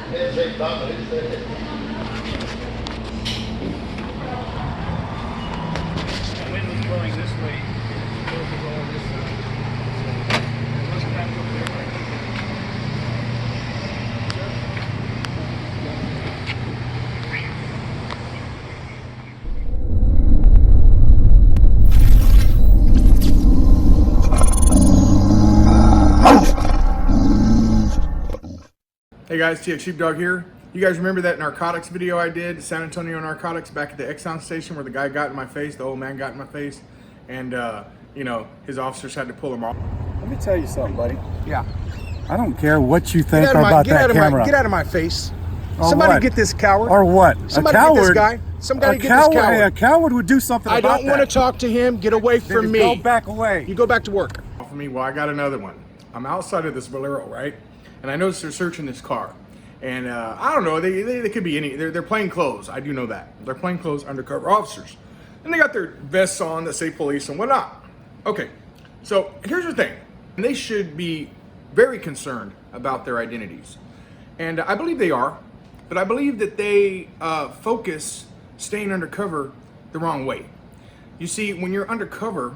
The wind was blowing this way. It was blowing this way. It wasn't back over there. Hey guys, TX Sheepdog here. You guys remember that narcotics video I did, San Antonio narcotics, back at the Exxon station where the guy got in my face, the old man got in my face, and you know, his officers had to pull him off. Let me tell you something, buddy. Yeah. I don't care what you think about that camera. Get out of my face. Or Somebody what? get this coward. Or what? Somebody a get coward? this guy. Somebody get this coward. Hey, a coward would do something I about don't want to talk to him. Get away from me. Go back away. You go back to work. For me, well, I got another one. I'm outside of this Bolero, right? And I noticed they're searching this car. And I don't know, they could be any, they're plain clothes. I do know that. They're plain clothes undercover officers. And they got their vests on that say police and whatnot. Okay, so here's the thing. They should be very concerned about their identities. And I believe they are, but I believe that they focus staying undercover the wrong way. You see, when you're undercover,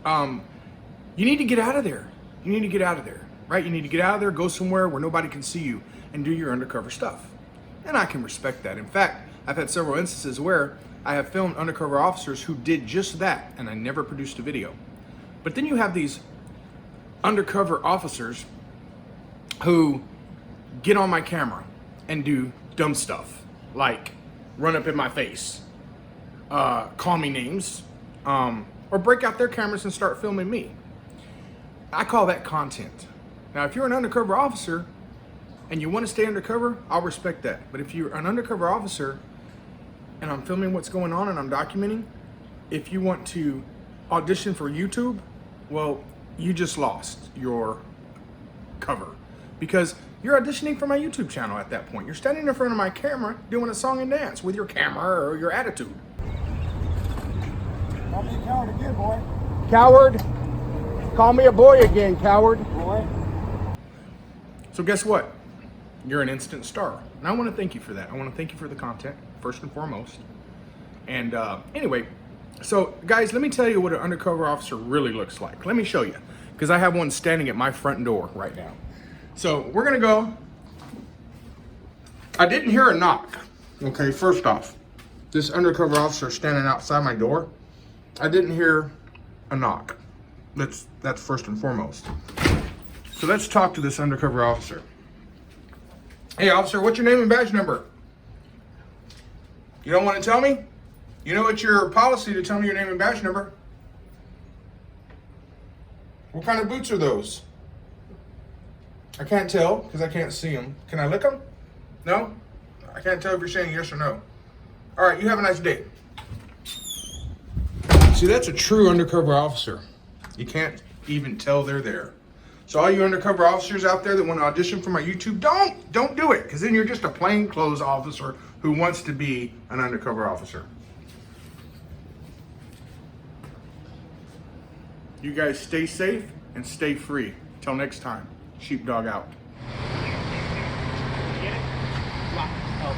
you need to get out of there. You need to get out of there, right? You need to get out of there, go somewhere where nobody can see you and do your undercover stuff. And I can respect that. In fact, I've had several instances where I have filmed undercover officers who did just that, and I never produced a video. But then you have these undercover officers who get on my camera and do dumb stuff, like run up in my face, call me names, or break out their cameras and start filming me. I call that content. Now, if you're an undercover officer and you want to stay undercover, I'll respect that. But if you're an undercover officer and I'm filming what's going on and I'm documenting, if you want to audition for YouTube, well, you just lost your cover, because you're auditioning for my YouTube channel at that point. You're standing in front of my camera doing a song and dance with your camera or your attitude. Call me a coward again, boy. Coward. Call me a boy again, coward. Boy. So guess what? You're an instant star. And I want to thank you for that. I want to thank you for the content, first and foremost. And anyway, so guys, let me tell you what an undercover officer really looks like. Let me show you, because I have one standing at my front door right now. So we're gonna go. I didn't hear a knock. Okay, first off, this undercover officer standing outside my door, I didn't hear a knock. That's first and foremost. So let's talk to this undercover officer. Hey officer, what's your name and badge number? You don't want to tell me? You know it's your policy to tell me your name and badge number. What kind of boots are those? I can't tell because I can't see them. Can I lick them? No? I can't tell if you're saying yes or no. All right, you have a nice day. See, that's a true undercover officer. You can't even tell they're there. So all you undercover officers out there that want to audition for my YouTube, don't do it, because then you're just a plainclothes officer who wants to be an undercover officer. You guys stay safe and stay free. Till next time, Sheepdog out. Get it? Lock. Oh.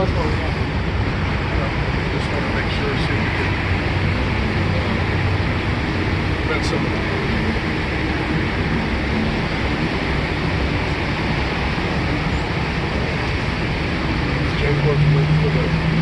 that's what we want. Just want to make sure, see if we can prevent some of that. Jake working with the